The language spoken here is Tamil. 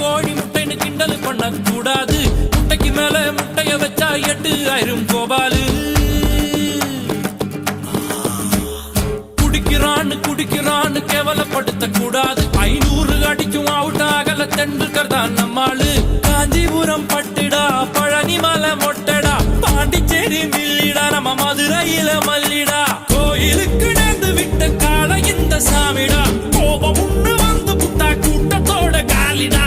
கோழி முட்டைன்னு கிண்டல் பண்ண கூடாது. முட்டைக்கு மேல முட்டைய வச்சா 8000 கோபாலு. குடிக்கிறான்னு கேவலப்படுத்த கூடாது. 500 அடிக்கும் அவுட் ஆகல தெண்டுல்கர் தான் நம்மாளு. காஞ்சிபுரம் பட்டுடா, பழனி மலை மொட்டடா, பாண்டிச்சேரி மில்லிடா, நம்ம மதுரையில மல்லிடா. கோயிலுக்கு நேர்ந்து விட்ட கால இந்த சாமிடா, கோபம் உண்ணு வந்து புட்டா கூட்டத்தோட காலிடா.